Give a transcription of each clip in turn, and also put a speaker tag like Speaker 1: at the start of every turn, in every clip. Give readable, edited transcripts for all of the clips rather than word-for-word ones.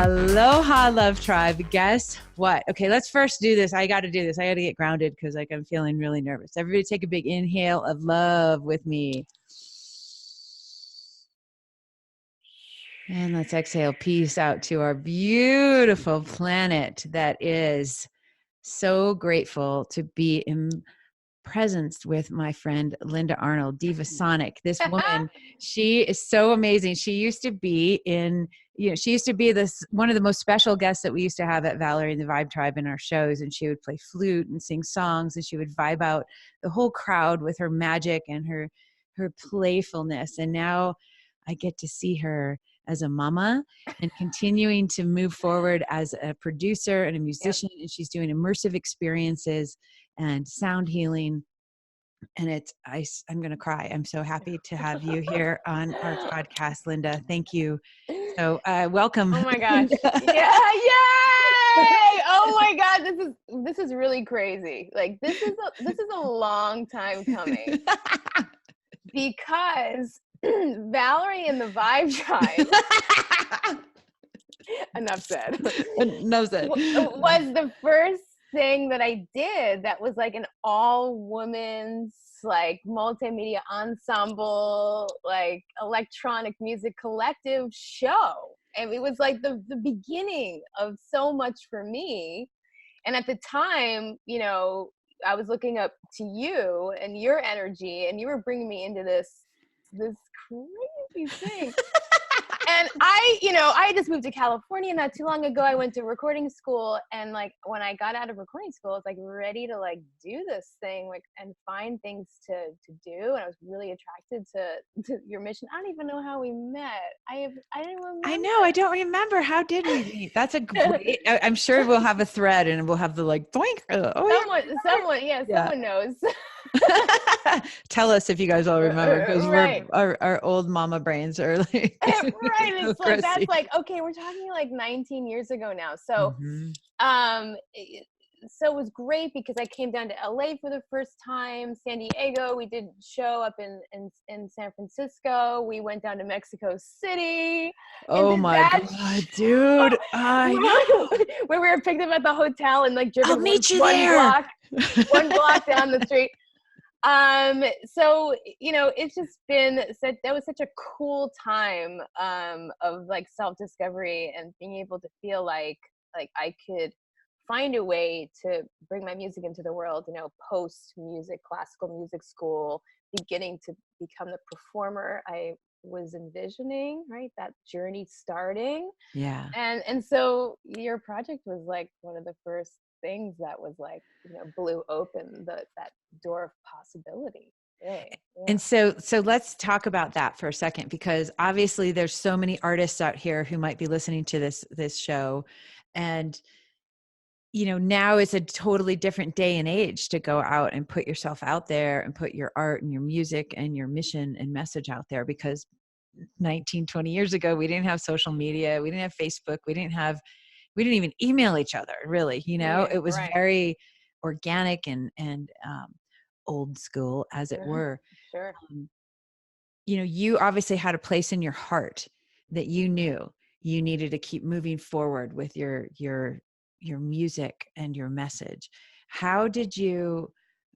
Speaker 1: Aloha, Love Tribe. Guess what? Okay, let's first do this. I got to do this. I got to get grounded because I'm feeling really nervous. Everybody take a big inhale of love with me. And let's exhale peace out to our beautiful planet that is so grateful to be in presence with my friend Lynda Arnold, Divasonic. This woman, she is so amazing. She used to be one of the most special guests that we used to have at Valerie and the Vibe Tribe in our shows. And she would play flute and sing songs, and she would vibe out the whole crowd with her magic and her playfulness. And now I get to see her as a mama and continuing to move forward as a producer and a musician. Yep. And she's doing immersive experiences and sound healing. And I'm going to cry. I'm so happy to have you here on our podcast, Lynda. Thank you. So welcome.
Speaker 2: Oh my gosh. Yeah. Yay. Oh my God. This is really crazy. Like this is a long time coming because Valerie and the Vibe Tribe, enough said, was the first thing that I did that was like an all-women's like multimedia ensemble, like electronic music collective show. And it was like the beginning of so much for me. And at the time, you know, I was looking up to you and your energy, and you were bringing me into this crazy thing. And I just moved to California not too long ago. I went to recording school, and like when I got out of recording school, I was like ready to like do this thing, like, and find things to do. And I was really attracted to your mission. I don't even know how we met. I didn't remember.
Speaker 1: I know. I don't remember. How did we meet? That's a great, I'm sure we'll have a thread and we'll have the like, doink.
Speaker 2: Someone knows.
Speaker 1: Tell us if you guys all remember, because our old mama brains are like
Speaker 2: right. It's like that's like, okay, we're talking like 19 years ago now. So so it was great because I came down to LA for the first time, San Diego. We did show up in San Francisco. We went down to Mexico City.
Speaker 1: Oh my God, dude.
Speaker 2: Where we were picked up at the hotel and like driven
Speaker 1: I'll meet you there.
Speaker 2: one block down the street. So, you know, it's just been that was such a cool time, of like self-discovery and being able to feel like I could find a way to bring my music into the world, you know, post music, classical music school, beginning to become the performer I was envisioning, right? That journey starting.
Speaker 1: Yeah.
Speaker 2: And so your project was like one of the first things that was like, you know, blew open that door of possibility. Really. Yeah.
Speaker 1: And so let's talk about that for a second, because obviously there's so many artists out here who might be listening to this show, and you know, now it's a totally different day and age to go out and put yourself out there and put your art and your music and your mission and message out there, because 20 years ago, we didn't have social media. We didn't have Facebook. We didn't even email each other, really. You know, it was very organic and old school, as it were.
Speaker 2: Sure.
Speaker 1: You know, you obviously had a place in your heart that you knew you needed to keep moving forward with your music and your message. How did you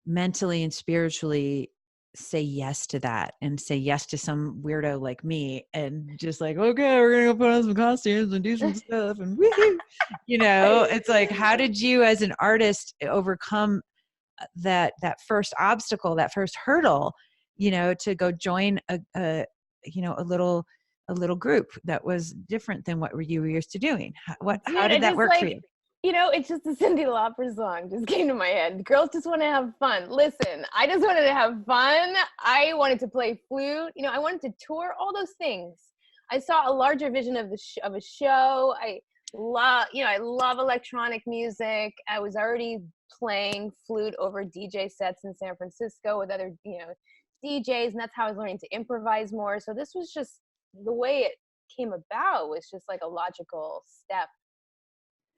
Speaker 1: mentally and spiritually say yes to that, and say yes to some weirdo like me and just like, okay, we're gonna go put on some costumes and do some stuff and woo-hoo. You know, it's like, how did you as an artist overcome that first obstacle, that first hurdle, you know, to go join a little group that was different than what you were used to doing? How did that work for you?
Speaker 2: You know, it's just a Cyndi Lauper song just came to my head. Girls just want to have fun. Listen, I just wanted to have fun. I wanted to play flute. You know, I wanted to tour, all those things. I saw a larger vision of a show. I love electronic music. I was already playing flute over DJ sets in San Francisco with other, you know, DJs, and that's how I was learning to improvise more. So this was just the way it came about, was just like a logical step.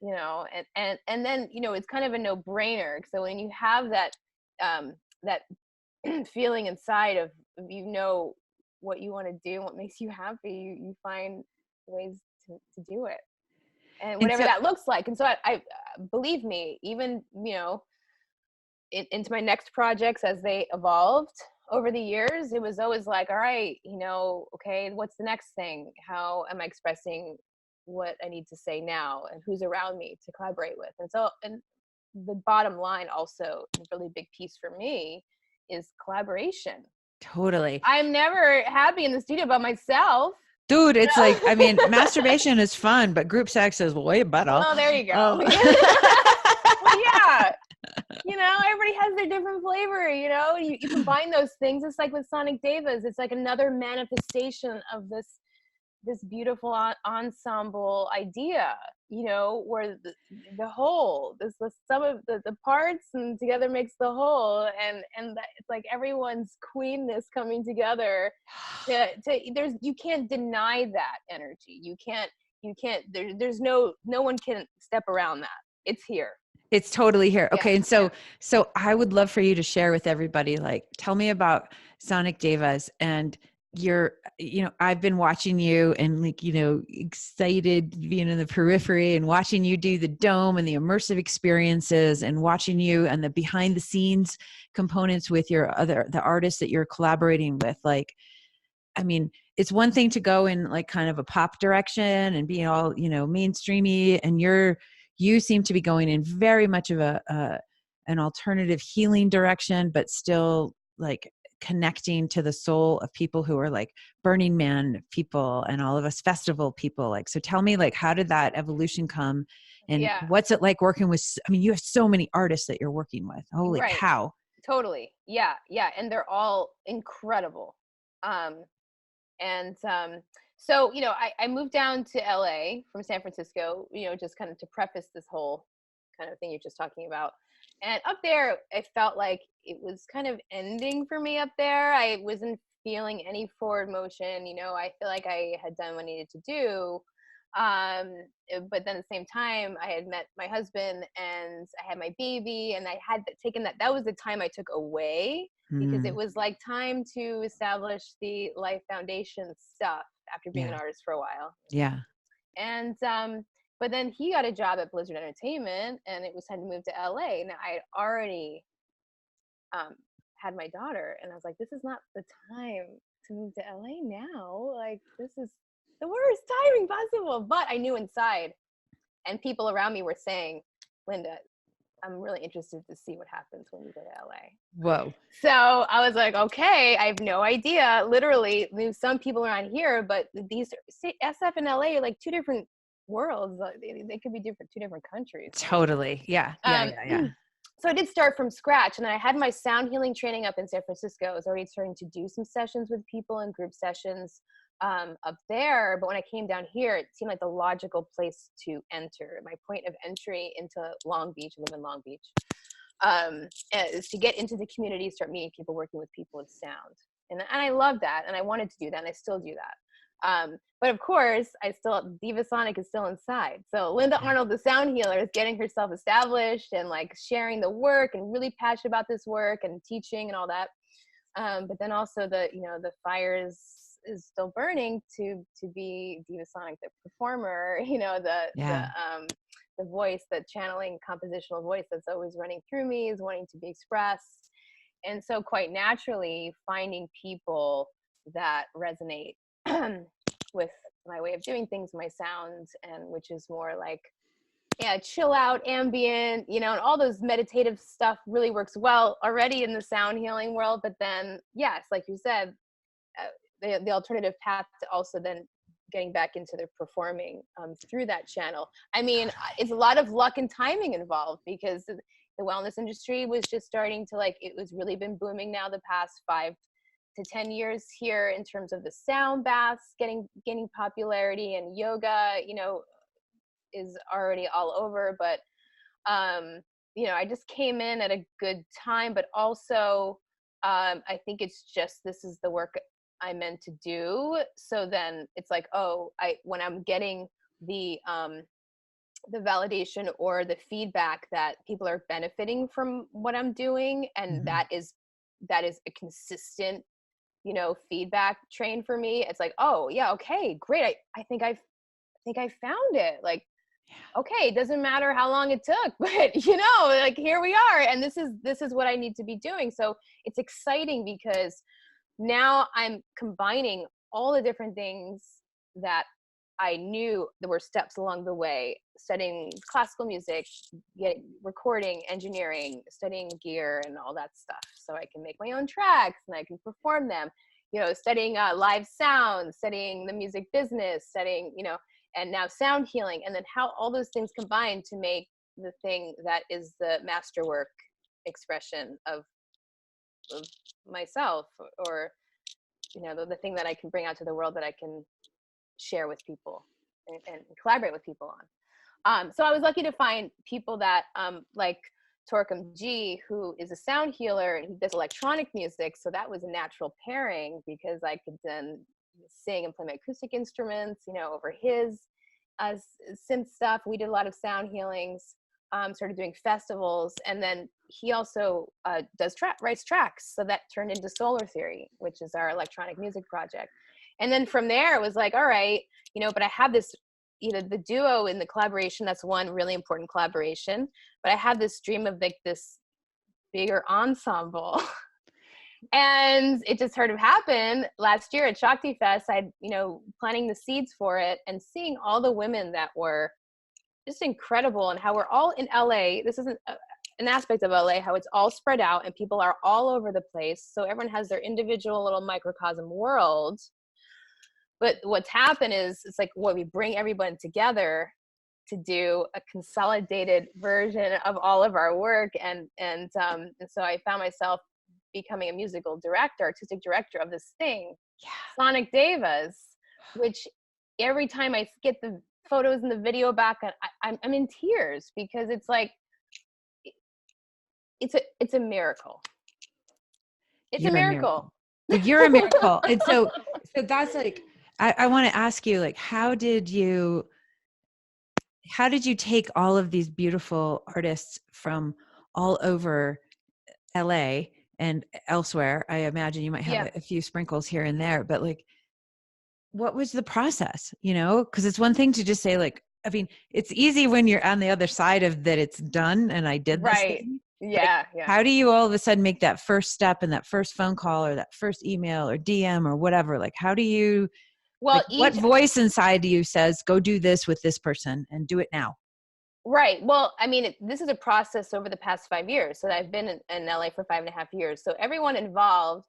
Speaker 2: You know, and then, you know, it's kind of a no-brainer. So when you have that feeling inside of, you know, what you want to do, what makes you happy, you find ways to do it. and
Speaker 1: And
Speaker 2: whatever
Speaker 1: so,
Speaker 2: that looks like. And so I believe me, even, into my next projects as they evolved over the years, it was always like, all right, okay, what's the next thing? How am I expressing what I need to say now, and who's around me to collaborate with? And the bottom line, also a really big piece for me, is collaboration.
Speaker 1: totally.
Speaker 2: I'm never happy in the studio by myself.
Speaker 1: Dude, it's like, I mean, masturbation is fun, but group sex is way better.
Speaker 2: Well, there you go. Well, yeah. Everybody has their different flavor, you combine those things. It's like with Sonic Devas, it's like another manifestation of this beautiful ensemble idea, where the whole, the sum of the parts and together makes the whole, and that it's like everyone's queenness coming together. You can't deny that energy. You can't there's no one can step around that. It's here.
Speaker 1: It's totally here. Okay.
Speaker 2: Yeah.
Speaker 1: And so I would love for you to share with everybody, like, tell me about Sonic Devas, and I've been watching you and, like, excited being in the periphery and watching you do the dome and the immersive experiences, and watching you and the behind the scenes components with the artists that you're collaborating with. Like, I mean, it's one thing to go in like kind of a pop direction and being all, mainstreamy, and you seem to be going in very much of an alternative healing direction, but still like connecting to the soul of people who are like Burning Man people and all of us festival people. Like, so tell me, like, how did that evolution come, and what's it like working with, I mean, you have so many artists that you're working with. Holy cow.
Speaker 2: Totally. Yeah. And they're all incredible. So, I moved down to LA from San Francisco, just kind of to preface this whole kind of thing you're just talking about. And up there, I felt like it was kind of ending for me up there. I wasn't feeling any forward motion. I feel like I had done what I needed to do. But then at the same time, I had met my husband and I had my baby, and I had taken that was the time I took away, because it was like time to establish the life foundation stuff after being an artist for a while.
Speaker 1: Yeah.
Speaker 2: And but then he got a job at Blizzard Entertainment, and it was time to move to LA. Now I had already had my daughter, and I was like, this is not the time to move to LA now. Like, this is the worst timing possible. But I knew inside, and people around me were saying, Lynda, I'm really interested to see what happens when you go to LA.
Speaker 1: Whoa.
Speaker 2: So I was like, okay, I have no idea. Literally, there's some people around here, but these SF and LA are like two different worlds. They could be two different countries.
Speaker 1: Totally. Yeah.
Speaker 2: So I did start from scratch, and I had my sound healing training up in San Francisco. I was already starting to do some sessions with people and group sessions up there. But when I came down here, it seemed like the logical place to enter. My point of entry into Long Beach, I live in Long Beach, is to get into the community, start meeting people, working with people with sound. And I love that, and I wanted to do that, and I still do that. But of course, Divasonic is still inside. So Lynda Arnold, the sound healer, is getting herself established and like sharing the work, and really passionate about this work and teaching and all that. But then also the fire is still burning to be Divasonic, the performer, the voice, the channeling compositional voice that's always running through me, is wanting to be expressed. And so quite naturally, finding people that resonate with my way of doing things, my sounds, and which is more like, chill out, ambient, and all those meditative stuff really works well already in the sound healing world. But then, yes, like you said, the alternative path to also then getting back into the performing through that channel. I mean, it's a lot of luck and timing involved, because the wellness industry was just starting to it was really been booming now the past 5 to 10 years here in terms of the sound baths gaining popularity, and yoga, is already all over. But I just came in at a good time, but also I think it's just, this is the work I meant to do. So then it's like, when I'm getting the validation or the feedback that people are benefiting from what I'm doing, and that is a consistent feedback train for me. It's like, oh yeah, okay, great. I think I found it. Like, okay, it doesn't matter how long it took, but you know, like here we are, and this is what I need to be doing. So it's exciting because now I'm combining all the different things that I knew there were steps along the way, studying classical music, recording, engineering, studying gear and all that stuff. So I can make my own tracks and I can perform them, you know, studying live sound, studying the music business, studying, you know, and now sound healing, and then how all those things combine to make the thing that is the masterwork expression of myself, or you know, the thing that I can bring out to the world that I can share with people and collaborate with people on. So I was lucky to find people that like Torkom Ji, who is a sound healer and he does electronic music. So that was a natural pairing because I could then sing and play my acoustic instruments, you know, over his synth stuff. We did a lot of sound healings, started doing festivals, and then he also writes tracks. So that turned into Solar Theory, which is our electronic music project. And then from there, it was like, all right, you know, but I have this, you know, the duo in the collaboration, that's one really important collaboration. But I had this dream of like this bigger ensemble. And it just sort of happened last year at Shakti Fest. I'd, you know, planting the seeds for it and seeing all the women that were just incredible, and how we're all in LA. This isn't an aspect of LA, how it's all spread out and people are all over the place. So everyone has their individual little microcosm world. But what's happened is it's like what we bring everyone together to do a consolidated version of all of our work. And so I found myself becoming a musical director, artistic director of this thing, Sonic Devas, which every time I get the photos and the video back, I'm in tears because it's like, it's a miracle. It's a miracle.
Speaker 1: You're a miracle. And so that's like, I want to ask you, like, how did you take all of these beautiful artists from all over LA and elsewhere? I imagine you might have a few sprinkles here and there, but like, what was the process, you know? Because it's one thing to just say, like, I mean, it's easy when you're on the other side of that, it's done and I did this thing.
Speaker 2: Yeah.
Speaker 1: How do you all of a sudden make that first step and that first phone call or that first email or DM or whatever? Like, how do you, what voice inside you says, go do this with this person and do it now?
Speaker 2: Right. Well, I mean, this is a process over the past 5 years. So I've been in LA for 5.5 years. So everyone involved,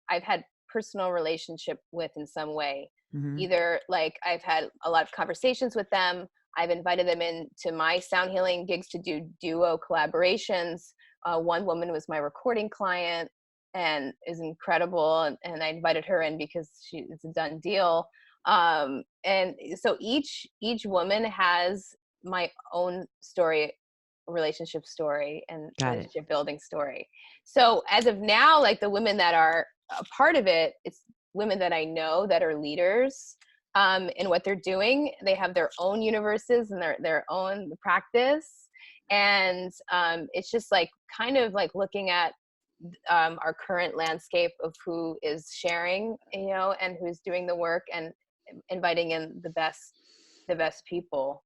Speaker 2: I've had personal relationship with in some way. Mm-hmm. Either like I've had a lot of conversations with them. I've invited them into my sound healing gigs to do duo collaborations. One woman was my recording client and is incredible. And I invited her in because it's a done deal. And so each woman has my own story, relationship story, and relationship building story. So as of now, like the women that are a part of it, it's women that I know that are leaders in what they're doing. They have their own universes and their own practice. And it's just like kind of like looking at our current landscape of who is sharing, you know, and who's doing the work, and inviting in the best people.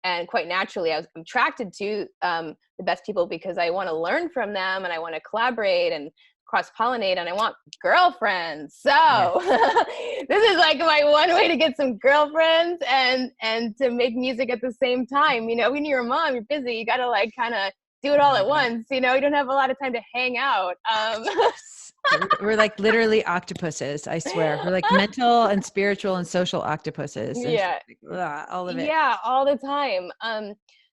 Speaker 2: And quite naturally, I'm attracted to the best people because I want to learn from them and I want to collaborate and cross-pollinate, and I want girlfriends. So this is like my one way to get some girlfriends and to make music at the same time. You know, when you're a mom, you're busy. You got to like kind of do it all at once. You know, you don't have a lot of time to hang out.
Speaker 1: We're like literally octopuses, I swear. We're like mental and spiritual and social octopuses.
Speaker 2: Yeah.
Speaker 1: All of it.
Speaker 2: Yeah, all the time.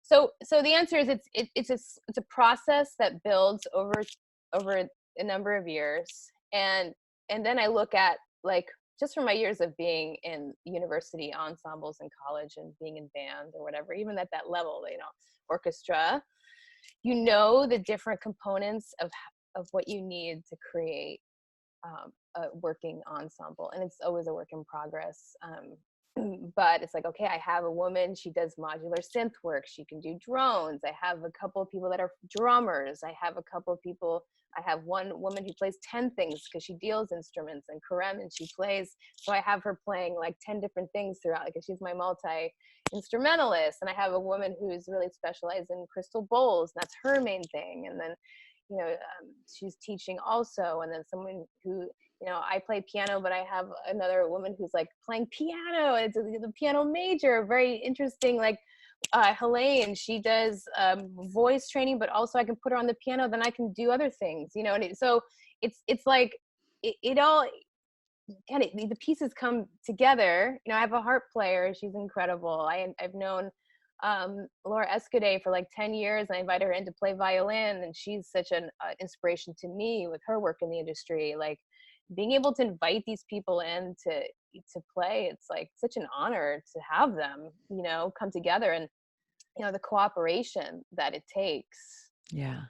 Speaker 2: So the answer is it's a process that builds over a number of years. And then I look at, like, just from my years of being in university ensembles in college and being in band or whatever, even at that level, you know, orchestra, you know, the different components of what you need to create a working ensemble. And it's always a work in progress. but it's like, okay, I have a woman, she does modular synth work, she can do drones. I have a couple of people that are drummers. I have a couple of people, I have one woman who plays 10 things because she deals instruments and Karem, and she plays. So I have her playing like 10 different things throughout, like she's my multi-instrumentalist. And I have a woman who's really specialized in crystal bowls, and that's her main thing. And then, she's teaching also. And then someone who, I play piano, but I have another woman who's like playing piano. It's the piano major, very interesting. Like Helene, she does voice training, but also I can put her on the piano, then I can do other things, and so it's like it all kind of, the pieces come together. I have a harp player, she's incredible. I've known Laura Escudé for like 10 years, and I invited her in to play violin, and she's such an inspiration to me with her work in the industry. Like being able to invite these people in to play, it's like such an honor to have them, come together, and the cooperation that it takes.
Speaker 1: Yeah.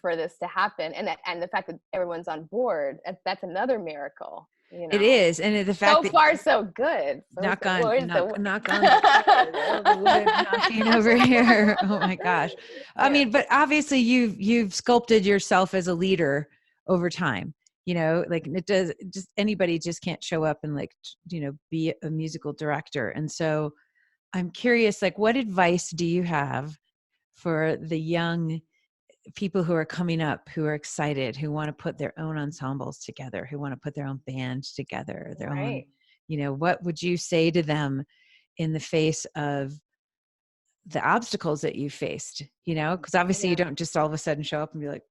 Speaker 2: For this to happen, and the fact that everyone's on board, that's another miracle.
Speaker 1: It is, and the fact
Speaker 2: so far so good.
Speaker 1: Knock on knocking over here. Oh my gosh. I mean, but obviously you've sculpted yourself as a leader over time. Like it does, just anybody just can't show up and like, be a musical director. And so I'm curious, like, what advice do you have for the young people who are coming up, who are excited, who want to put their own ensembles together, who want to put their own band together, their own, what would you say to them in the face of the obstacles that you faced, because obviously you don't just all of a sudden show up and be like,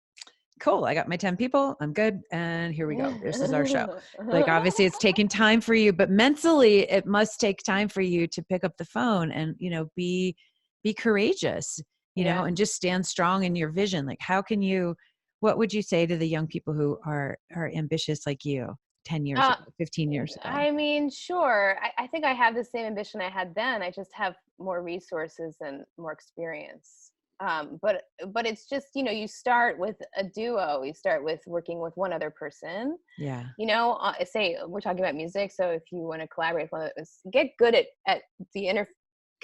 Speaker 1: cool, I got my 10 people, I'm good, and here we go, this is our show. Like obviously it's taking time for you, but mentally it must take time for you to pick up the phone and be courageous, and just stand strong in your vision. Like what would you say to the young people who are ambitious like you 10 years ago, 15 years ago?
Speaker 2: I mean, sure. I think I have the same ambition I had then. I just have more resources and more experience. But it's just, you start with a duo. You start with working with one other person.
Speaker 1: Yeah.
Speaker 2: Say we're talking about music. So if you want to collaborate with one, get good at the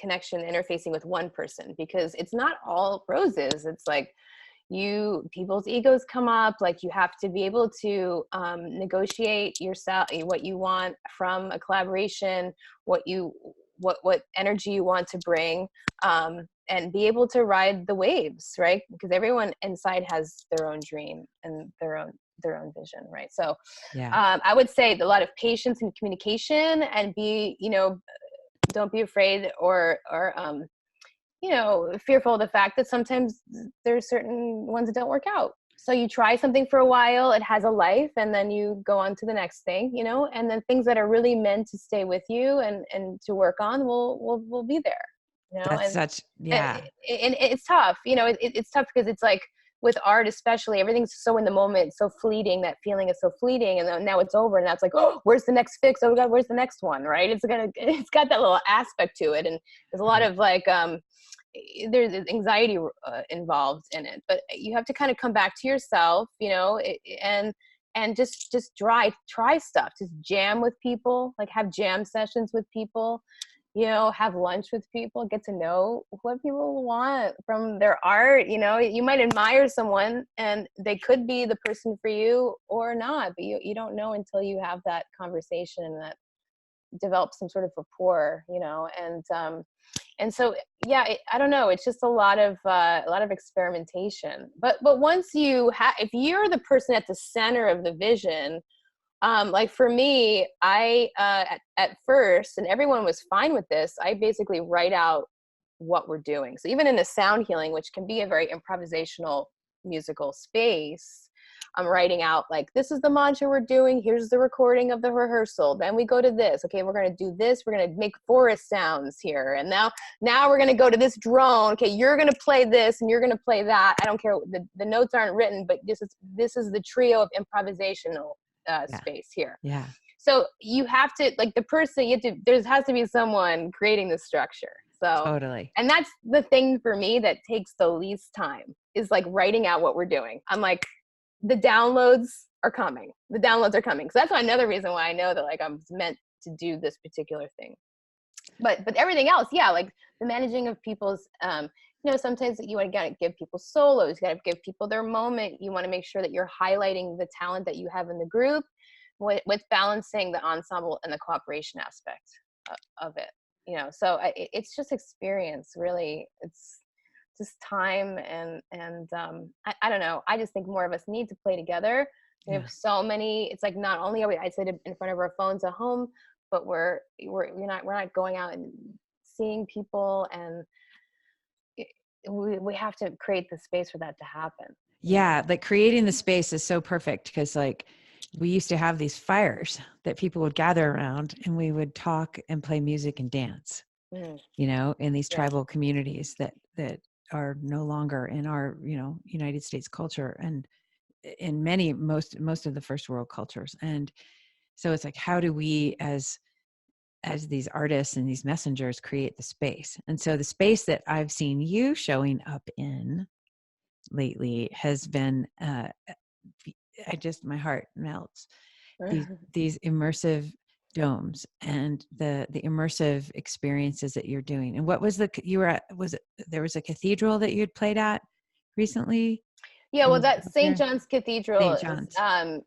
Speaker 2: interfacing with one person, because it's not all roses. It's like people's egos come up. Like you have to be able to negotiate yourself, what you want from a collaboration, what energy you want to bring, and be able to ride the waves, right? Because everyone inside has their own dream and their own vision, right? So I would say a lot of patience and communication, and don't be afraid or fearful of the fact that sometimes there's certain ones that don't work out. So you try something for a while, it has a life, and then you go on to the next thing, and then things that are really meant to stay with you and to work on will be there.
Speaker 1: That's
Speaker 2: and it's tough. It's tough because it's like with art, especially, everything's so in the moment, so fleeting. That feeling is so fleeting, and then now it's over, and now it's like, oh, where's the next fix? Oh God, where's the next one? Right? It's got that little aspect to it, and there's a lot of like there's anxiety involved in it. But you have to kind of come back to yourself, and just try stuff. Just jam with people, like have jam sessions with people. Have lunch with people, get to know what people want from their art. You might admire someone and they could be the person for you or not, but you don't know until you have that conversation and that develops some sort of rapport, and so, I don't know. It's just a lot of experimentation, but once if you're the person at the center of the vision, like for me, I, at first, and everyone was fine with this, I basically write out what we're doing. So even in a sound healing, which can be a very improvisational musical space, I'm writing out like, this is the mantra we're doing. Here's the recording of the rehearsal. Then we go to this. Okay, we're going to do this. We're going to make forest sounds here. And now we're going to go to this drone. Okay, you're going to play this and you're going to play that. I don't care. The notes aren't written, but this is the trio of improvisational space here.
Speaker 1: Yeah.
Speaker 2: So you have to, like, the person, there has to be someone creating the structure. So
Speaker 1: totally.
Speaker 2: And that's the thing for me that takes the least time, is like writing out what we're doing. I'm like, the downloads are coming. So that's another reason why I know that like I'm meant to do this particular thing. But everything else, yeah, like the managing of people's, sometimes you want to give people solos, you got to give people their moment. You want to make sure that you're highlighting the talent that you have in the group with balancing the ensemble and the cooperation aspect of it. So it's just experience, really. It's just time and I don't know. I just think more of us need to play together. We have so many. It's like not only are we isolated in front of our phones at home, but we're not going out and seeing people, and we have to create the space for that to happen.
Speaker 1: Yeah, like creating the space is so perfect, because like we used to have these fires that people would gather around, and we would talk and play music and dance, in these tribal communities that are no longer in our, United States culture, and in most of the first world cultures. And so it's like, how do we as these artists and these messengers create the space? And so the space that I've seen you showing up in lately has been, my heart melts. These immersive domes and the immersive experiences that you're doing. And what was there was a cathedral that you'd played at recently?
Speaker 2: Yeah, well, that St. John's Cathedral is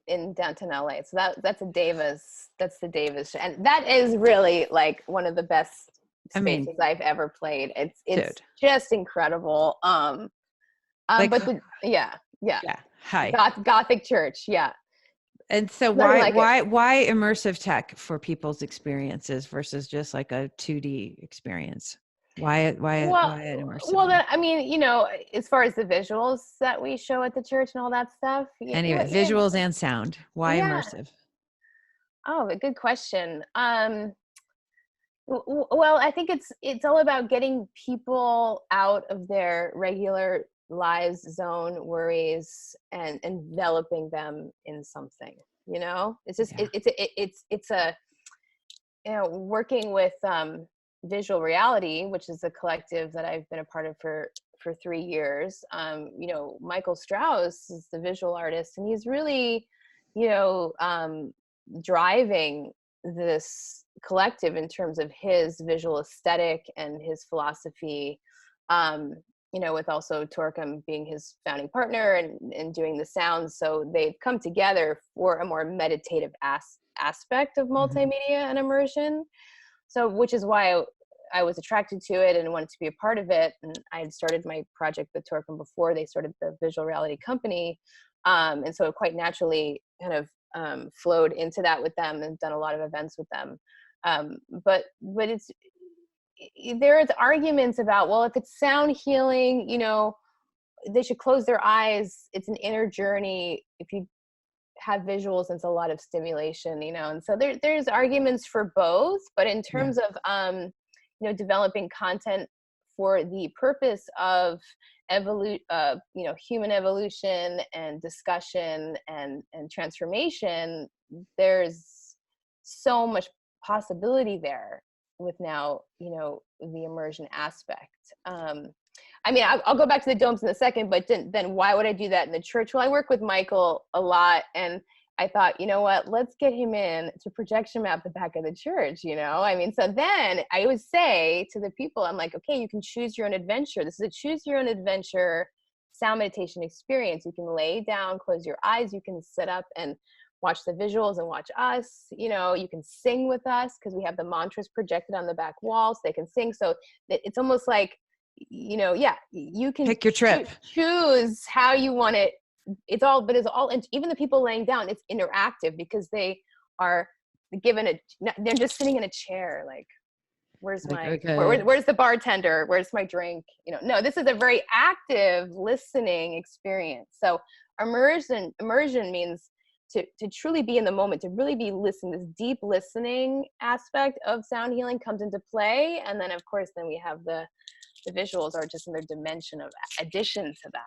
Speaker 2: in downtown LA. So that's the Devas, and that is really like one of the best spaces I've ever played. It's just incredible. Hi. Gothic church, yeah.
Speaker 1: And so why immersive tech for people's experiences versus just like a 2D experience? Why an immersive?
Speaker 2: Well, as far as the visuals that we show at the church and all that stuff.
Speaker 1: Anyway, visuals and sound. Why immersive?
Speaker 2: Oh, a good question. Well, I think it's all about getting people out of their regular lives, zone, worries, and enveloping them in something. It's just it's a working with Visual Reality, which is a collective that I've been a part of for 3 years. Michael Strauss is the visual artist, and he's really, driving this collective in terms of his visual aesthetic and his philosophy, with also Torkom being his founding partner and doing the sounds. So they've come together for a more meditative aspect of multimedia and immersion. So, which is why I was attracted to it and wanted to be a part of it. And I had started my project with Torkom before they started the visual reality company. And so it quite naturally kind of flowed into that with them, and done a lot of events with them. But there's arguments about, well, if it's sound healing, they should close their eyes. It's an inner journey. If you have visuals, it's a lot of stimulation, and so there's arguments for both. But in terms of developing content for the purpose of human evolution and discussion and transformation, there's so much possibility there with now the immersion aspect. I'll go back to the domes in a second, but then why would I do that in the church? Well, I work with Michael a lot, and I thought, let's get him in to projection map the back of the church, so then I would say to the people, I'm like, okay, you can choose your own adventure. This is a choose your own adventure sound meditation experience. You can lay down, close your eyes, you can sit up and watch the visuals and watch us. You can sing with us because we have the mantras projected on the back wall, so they can sing. So it's almost like, you can
Speaker 1: pick your trip,
Speaker 2: choose how you want it. It's all, even the people laying down, it's interactive because they are given they're just sitting in a chair. Like, where's where's the bartender? Where's my drink? No, this is a very active listening experience. So immersion means to truly be in the moment, to really be listening. This deep listening aspect of sound healing comes into play. And then of course, we have the visuals are just in their dimension of addition to that.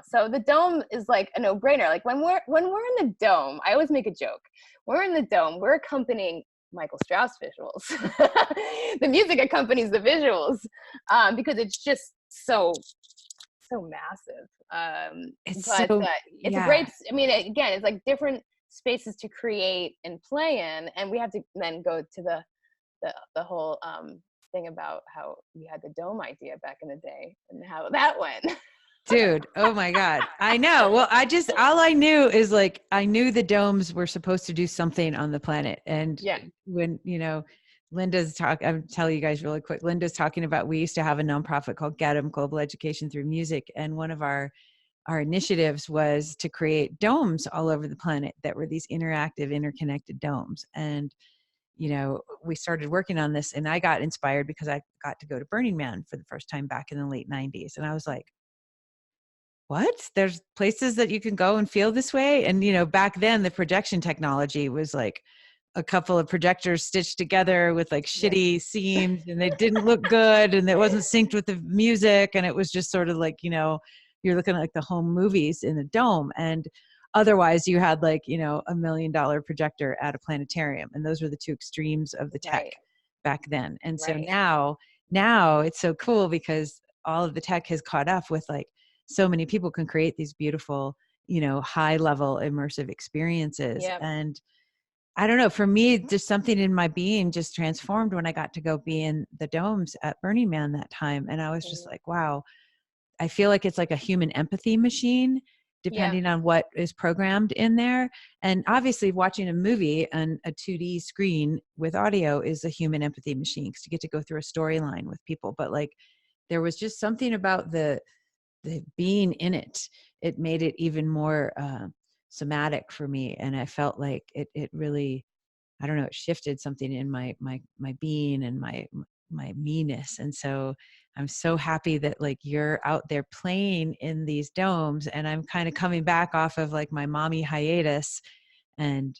Speaker 2: So the dome is like a no-brainer. Like when we're in the dome, I always make a joke. We're in the dome, we're accompanying Michael Strauss visuals. The music accompanies the visuals because it's just so massive. It's a great, again, it's like different spaces to create and play in. And we had to then go to the whole thing about how we had the dome idea back in the day and how that went.
Speaker 1: Dude, oh my God. I know. Well, all I knew is like, I knew the domes were supposed to do something on the planet. And when, I'm telling you guys really quick, Lynda's talking about, we used to have a nonprofit called GET'em, Global Education Through Music. And one of our initiatives was to create domes all over the planet that were these interactive, interconnected domes. And, we started working on this, and I got inspired because I got to go to Burning Man for the first time back in the late 90s. And I was like, what? There's places that you can go and feel this way? And, back then the projection technology was like a couple of projectors stitched together with like shitty seams, and they didn't look good, and it wasn't synced with the music. And it was just sort of like, you're looking at like the home movies in a dome. And otherwise you had like, $1 million projector at a planetarium. And those were the two extremes of the tech back then. And so now it's so cool because all of the tech has caught up with like, so many people can create these beautiful, high level immersive experiences. And I don't know, for me, just something in my being just transformed when I got to go be in the domes at Burning Man that time. And I was just like, wow, I feel like it's like a human empathy machine, depending on what is programmed in there. And obviously watching a movie on a 2D screen with audio is a human empathy machine, because you get to go through a storyline with people. But like, there was just something about the being in it. It made it even more somatic for me. And I felt like it really, I don't know, it shifted something in my being and my me-ness. And so I'm so happy that like you're out there playing in these domes, and I'm kind of coming back off of like my mommy hiatus and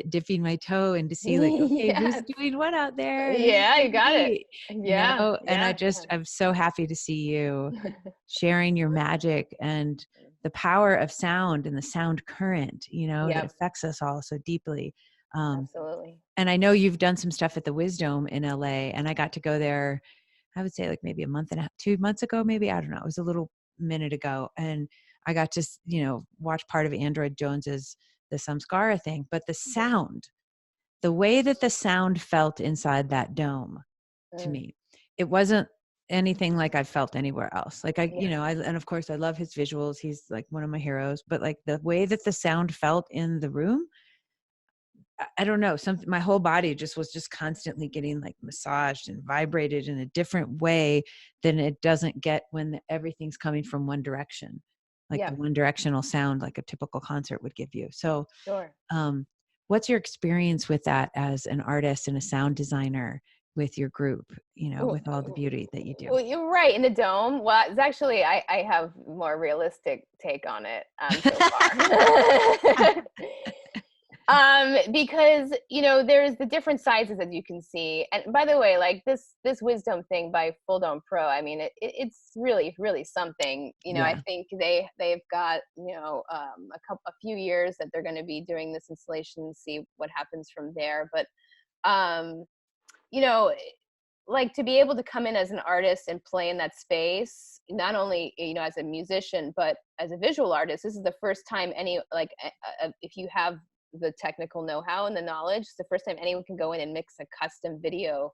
Speaker 1: dipping my toe in to see like, okay, who's doing what out there?
Speaker 2: You got it.
Speaker 1: And I'm so happy to see you sharing your magic and the power of sound and the sound current, that affects us all so deeply.
Speaker 2: Absolutely.
Speaker 1: And I know you've done some stuff at the Wisdom in LA, and I got to go there, I would say like maybe a month and a half, 2 months ago, maybe, I don't know. It was a little minute ago. And I got to, watch part of Android Jones's the Samskara thing, but the sound, the way that the sound felt inside that dome to me, it wasn't anything like I've felt anywhere else. Like and of course I love his visuals. He's like one of my heroes, but like the way that the sound felt in the room, I don't know, my whole body was just constantly getting like massaged and vibrated in a different way than it doesn't get when everything's coming from one direction, like the one directional sound, like a typical concert would give you. So, what's your experience with that as an artist and a sound designer with your group, with all the beauty that you do?
Speaker 2: Well, you're right. In the dome, well, it's actually, I have more realistic take on it so far. Because, there's the different sizes, as you can see. And by the way, like this Wisdom thing by Full Dome Pro, I mean, it's really, really something. I think they've got, a few years that they're going to be doing this installation and see what happens from there. But, like to be able to come in as an artist and play in that space, not only, as a musician, but as a visual artist, this is the first time if you have the technical know-how and the knowledge, it's the first time anyone can go in and mix a custom video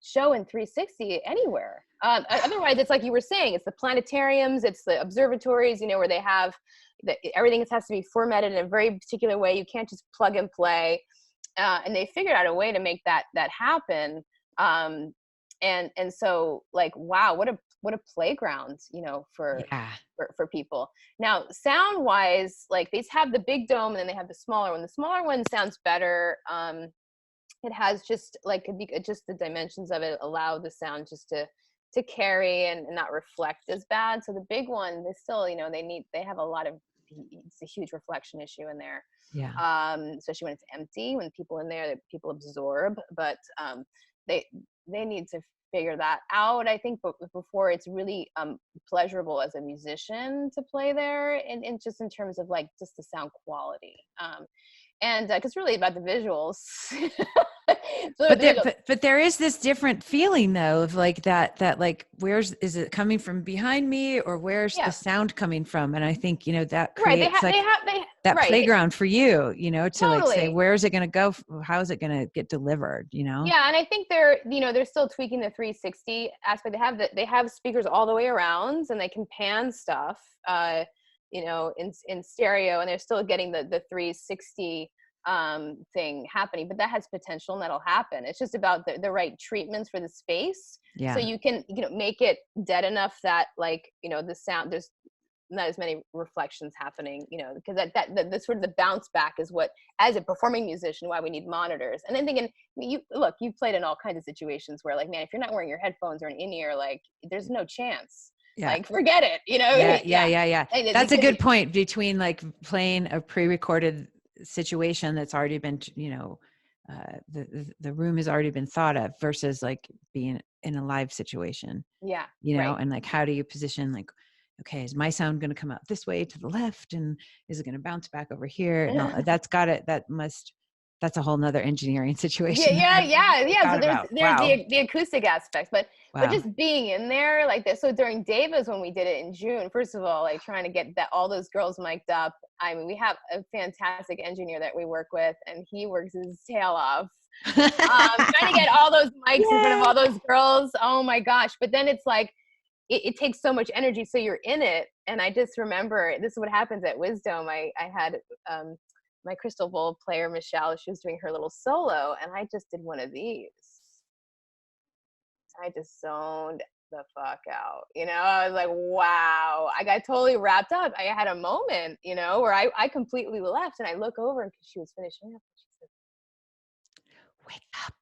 Speaker 2: show in 360 anywhere. Otherwise, it's like you were saying, it's the planetariums, it's the observatories, where they have everything has to be formatted in a very particular way. You can't just plug and play. And they figured out a way to make that happen. And so like, wow, what a playground, for people. Now, sound wise, like they have the big dome and then they have the smaller one. The smaller one sounds better. It has just like, just the dimensions of it allow the sound just to carry and not reflect as bad. So the big one, they still, they have a lot of, it's a huge reflection issue in there. Especially when it's empty, when people in there, people absorb, but they need to figure that out, I think, but before it's really pleasurable as a musician to play there, and just in terms of like just the sound quality, and because really about the visuals. So
Speaker 1: but there is this different feeling though of like that like is it coming from behind me, or where's the sound coming from? And I think, you know, that creates that playground for you, you know, to like say, where is it going to go? How is it going to get delivered? You know?
Speaker 2: Yeah. And I think they're still tweaking the 360 aspect. They have speakers all the way around, and they can pan stuff, you know, in stereo, and they're still getting the 360 thing happening, but that has potential and that'll happen. It's just about the right treatments for the space.
Speaker 1: Yeah.
Speaker 2: So you can, you know, make it dead enough that, like, you know, the sound, there's not as many reflections happening, you know, because the sort of the bounce back is what, as a performing musician, why we need monitors. And then thinking, you've played in all kinds of situations where, like, man, if you're not wearing your headphones or an in-ear, like, there's no chance.
Speaker 1: Yeah.
Speaker 2: Like, forget it, you know?
Speaker 1: Yeah. That's a good point between like playing a pre-recorded situation that's already been, you know, the room has already been thought of, versus like being in a live situation.
Speaker 2: Yeah.
Speaker 1: You know, and like, how do you position, like, okay, is my sound going to come out this way to the left, and is it going to bounce back over here? And all, that's a whole nother engineering situation.
Speaker 2: Yeah. So there's the acoustic aspects, but just being in there like this. So during Devas, when we did it in June, first of all, like trying to get all those girls mic'd up. I mean, we have a fantastic engineer that we work with, and he works his tail off. Trying to get all those mics in front of all those girls. Oh my gosh. But then it's like, it takes so much energy. So you're in it. And I just remember, this is what happens at Wisdom. I had, my crystal bowl player, Michelle, she was doing her little solo, and I just did one of these. I just zoned the fuck out, you know. I was like, wow, I got totally wrapped up. I had a moment, you know, where I completely left, and I look over because she was finishing up, and she said, wake up.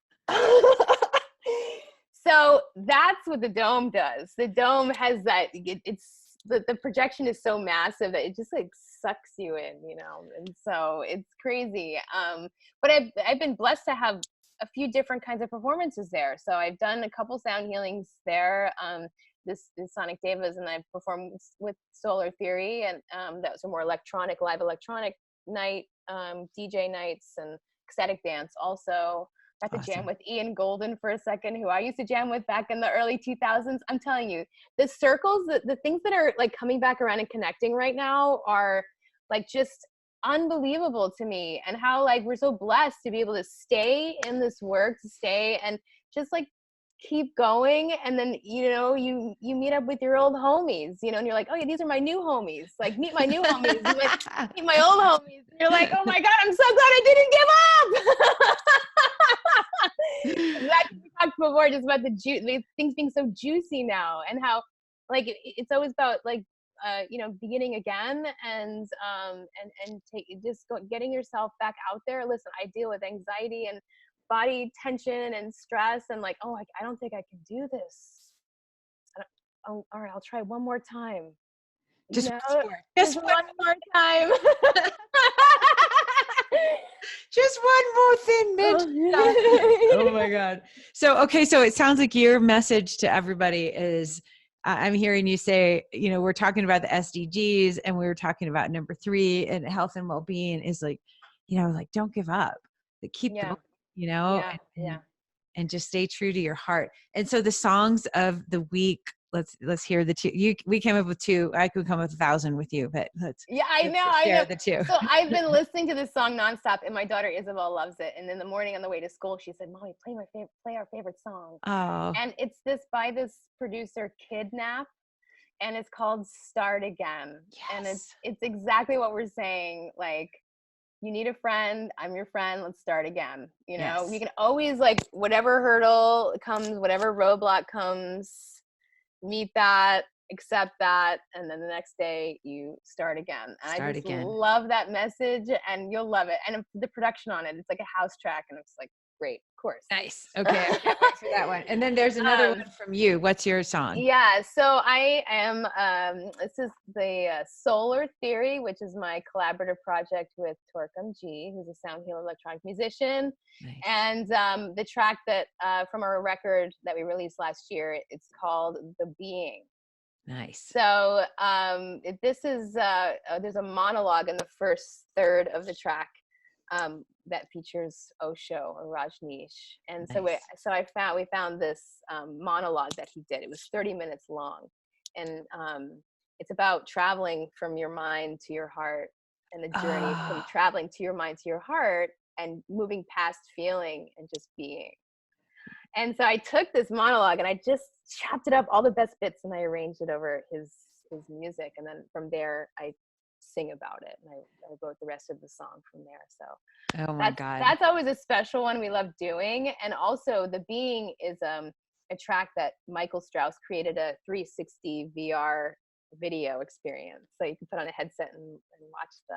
Speaker 2: So that's what the dome does. The dome has that, it's the projection is so massive that it just like sucks you in, you know. And so it's crazy. But I've been blessed to have a few different kinds of performances there. So I've done a couple sound healings there. This Sonic Devas, and I've performed with Solar Theory, and that was a more live electronic night, DJ nights, and ecstatic dance also. Got to jam with Ian Golden for a second, who I used to jam with back in the early 2000s. I'm telling you, the circles, the things that are like coming back around and connecting right now are like just unbelievable to me. And how like we're so blessed to be able to stay in this work, to stay and just like keep going. And then, you know, you meet up with your old homies, you know, and you're like, oh yeah, these are my new homies. Like, meet my new homies. Meet my old homies. And you're like, oh my God, I'm so glad I didn't give up. That's what we talked before, just about the things being so juicy now, and how like it's always about like you know, beginning again, and getting yourself back out there. Listen, I deal with anxiety and body tension and stress, and like, oh, I don't think I can do this. Oh, all right, I'll try one more time.
Speaker 1: Just
Speaker 2: one more time.
Speaker 1: Just one more thing, bitch. Oh my God. So, okay. So it sounds like your message to everybody is, I'm hearing you say, you know, we're talking about the SDGs, and we were talking about number 3, and health and well-being is like, you know, like, don't give up, like, keep the, you know, and just stay true to your heart. And so the songs of the week, let's hear the 2. We came up with 2. I could come up with 1,000 with you, but
Speaker 2: I know.
Speaker 1: The 2.
Speaker 2: So I've been listening to this song nonstop, and my daughter Isabel loves it. And in the morning on the way to school, she said, "Mommy, play our favorite song."
Speaker 1: Oh.
Speaker 2: And it's by this producer Kidnap, and it's called "Start Again."
Speaker 1: Yes.
Speaker 2: And it's exactly what we're saying. Like, you need a friend. I'm your friend. Let's start again. You know, we can always, like, whatever hurdle comes, whatever roadblock comes, meet that, accept that, and then the next day you start again. And I just love that message, and you'll love it. And the production on it, it's like a house track, and it's like, great, of course.
Speaker 1: Nice. Okay, I can't wait for that one. And then there's another one from you. What's your song?
Speaker 2: Yeah, so I am, this is the Solar Theory, which is my collaborative project with Torkom Ji, who's a sound healer electronic musician. Nice. And the track that from our record that we released last year, it's called The Being.
Speaker 1: Nice.
Speaker 2: So this is, there's a monologue in the first third of the track that features Osho or Rajneesh. And
Speaker 1: Nice.
Speaker 2: we found this monologue that he did. It was 30 minutes long. And it's about traveling from your mind to your heart, and the journey from traveling to your mind to your heart and moving past feeling and just being. And so I took this monologue and I just chopped it up, all the best bits, and I arranged it over his music. And then from there, I sing about it, and I wrote the rest of the song from there. So
Speaker 1: Oh my God.
Speaker 2: that's always a special one we love doing. And also the Being is a track that Michael Strauss created a 360 VR video experience. So you can put on a headset and watch the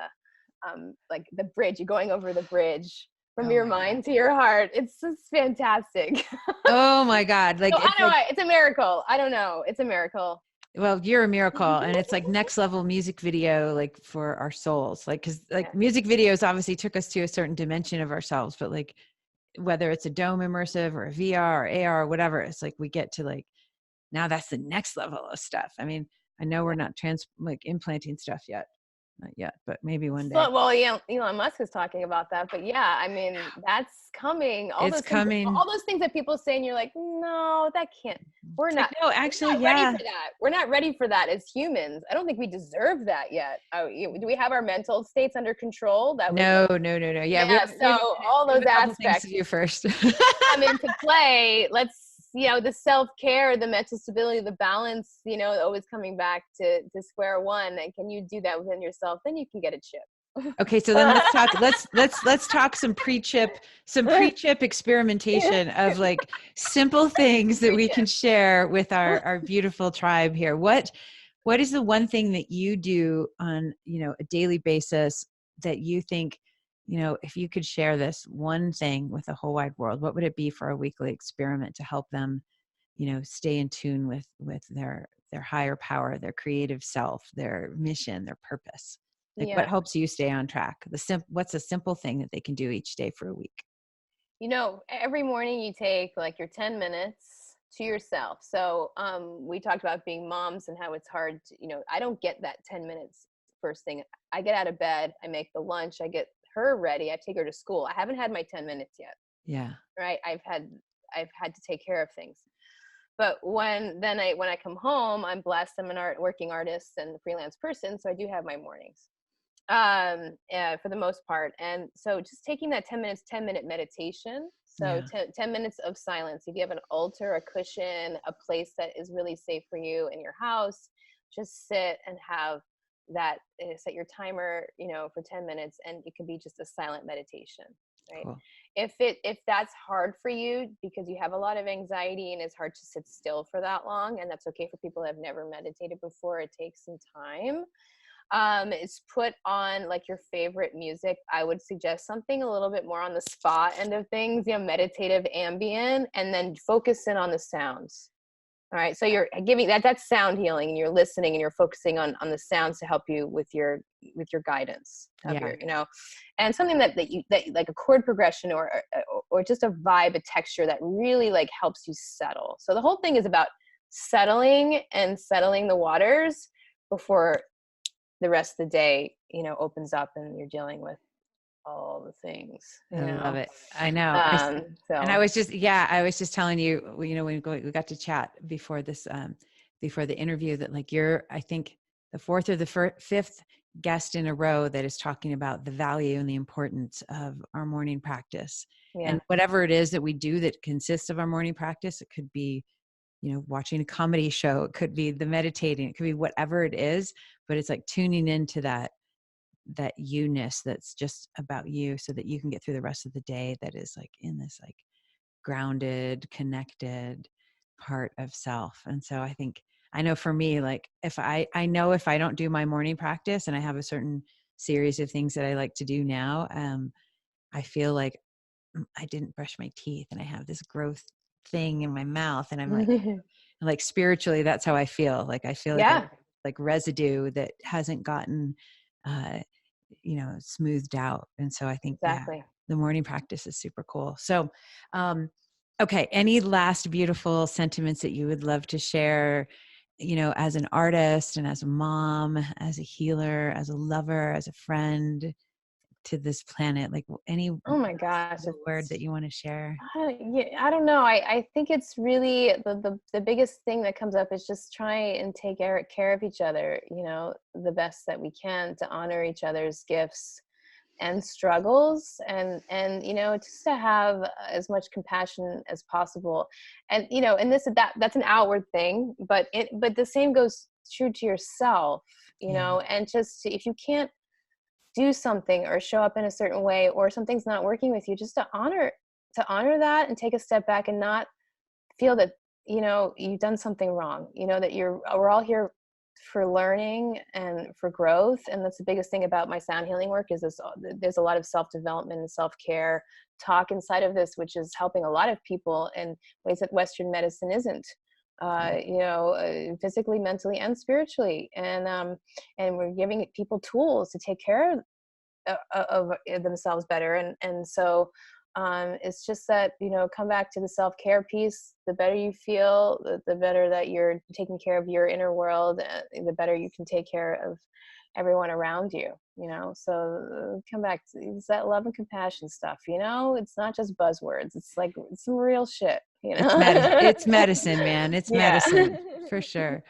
Speaker 2: like the bridge, you're going over the bridge from your mind to your heart. It's just fantastic.
Speaker 1: Oh my God. Like,
Speaker 2: so it's a miracle. I don't know. It's a miracle.
Speaker 1: Well, you're a miracle. And it's like next level music video, like for our souls, like, cause like music videos obviously took us to a certain dimension of ourselves, but like, whether it's a dome immersive or a VR or AR or whatever, it's like, we get to like, now that's the next level of stuff. I mean, I know we're not implanting stuff yet. Not yet, but maybe one day.
Speaker 2: Well, Elon Musk is talking about that, but yeah, I mean, that's coming. All those things that people say, and you're like, no, that can't. We're not.
Speaker 1: No, actually,
Speaker 2: ready for that. We're not ready for that as humans. I don't think we deserve that yet. Do we have our mental states under control?
Speaker 1: No. Yeah.
Speaker 2: So all those aspects
Speaker 1: you first
Speaker 2: come into play. Let's. The self-care, the mental stability, the balance, always coming back to square one. And can you do that within yourself? Then you can get a chip.
Speaker 1: Okay. So then let's talk some pre-chip experimentation of like simple things that we can share with our beautiful tribe here. What is the one thing that you do on, a daily basis that you think, if you could share this one thing with the whole wide world, what would it be for a weekly experiment to help them, stay in tune with their higher power, their creative self, their mission, their purpose? Like, what helps you stay on track? What's a simple thing that they can do each day for a week?
Speaker 2: Every morning you take like your 10 minutes to yourself. So we talked about being moms and how it's hard to, I don't get that 10 minutes first thing. I get out of bed, I make the lunch, I get her ready, I take her to school. I haven't had my 10 minutes yet.
Speaker 1: Yeah.
Speaker 2: Right. I've had to take care of things. But when I come home, I'm blessed. I'm an working artist and freelance person. So I do have my mornings for the most part. And so just taking that 10-minute meditation. So 10 minutes of silence. If you have an altar, a cushion, a place that is really safe for you in your house, just sit and have that, set your timer, for 10 minutes, and it can be just a silent meditation, right? Cool. If that's hard for you because you have a lot of anxiety and it's hard to sit still for that long, and that's okay for people that have never meditated before, it takes some time. It's put on like your favorite music. I would suggest something a little bit more on the spa end of things, meditative ambient, and then focus in on the sounds. All right. So you're giving that's sound healing, and you're listening and you're focusing on the sounds to help you with your guidance of your, and something that like a chord progression or just a vibe, a texture that really like helps you settle. So the whole thing is about settling the waters before the rest of the day, opens up and you're dealing with all the things.
Speaker 1: I love it. I know. And I was just telling you, when we got to chat before this, before the interview, that like I think the fourth or the fifth guest in a row that is talking about the value and the importance of our morning practice. Yeah. And whatever it is that we do that consists of our morning practice, it could be, watching a comedy show, it could be the meditating, it could be whatever it is, but it's like tuning into that you-ness that's just about you, so that you can get through the rest of the day that is like in this like grounded, connected part of self. And so I know for me, like if I don't do my morning practice, and I have a certain series of things that I like to do now, I feel like I didn't brush my teeth and I have this growth thing in my mouth, and I'm like, like spiritually, that's how I feel. Like I feel like residue that hasn't gotten smoothed out. And so I think the morning practice is super cool. So okay, any last beautiful sentiments that you would love to share, as an artist and as a mom, as a healer, as a lover, as a friend? to this planet? Like any
Speaker 2: oh my gosh,
Speaker 1: word that you want to share?
Speaker 2: I don't know. I think it's really the biggest thing that comes up is just try and take care of each other, you know, the best that we can, to honor each other's gifts and struggles, and you know, just to have as much compassion as possible. And you know, and that's an outward thing, but the same goes true to yourself, you know. And just if you can't do something or show up in a certain way, or something's not working with you, just to honor that and take a step back and not feel that, you know, you've done something wrong. You know, that we're all here for learning and for growth. And that's the biggest thing about my sound healing work, is there's a lot of self-development and self-care talk inside of this, which is helping a lot of people in ways that Western medicine isn't, you know, physically, mentally, and spiritually. And we're giving people tools to take care of themselves better. And so it's just that, you know, come back to the self-care piece. The better you feel, the better that you're taking care of your inner world, the better you can take care of everyone around you, you know. So come back to it's that love and compassion stuff, you know. It's not just buzzwords. It's like it's some real shit, you know.
Speaker 1: It's medicine, man. It's medicine for sure.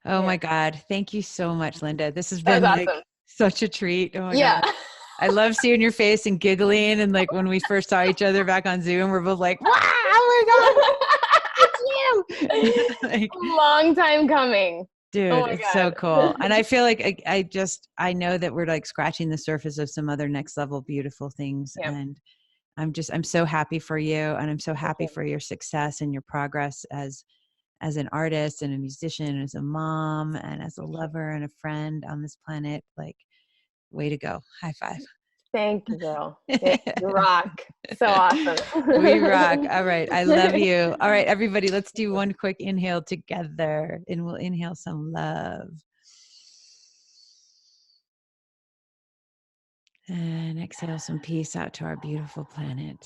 Speaker 1: Oh my God. Thank you so much, Lynda. This has been like awesome. Such a treat. Oh my God. I love seeing your face and giggling. And like when we first saw each other back on Zoom, we're both like, wow, oh my God, it's you.
Speaker 2: Like, long time coming.
Speaker 1: Dude, it's so cool. And I feel like I know that we're like scratching the surface of some other next level beautiful things. Yep. And I'm so happy for you. And I'm so happy for your success and your progress as an artist and a musician, and as a mom and as a lover and a friend on this planet. Like, way to go. High five.
Speaker 2: Thank you, girl. You rock. So awesome.
Speaker 1: We rock. All right. I love you. All right, everybody, let's do one quick inhale together, and we'll inhale some love. And exhale some peace out to our beautiful planet.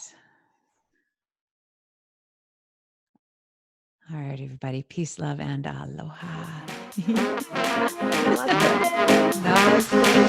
Speaker 1: All right, everybody. Peace, love, and aloha. Namaste.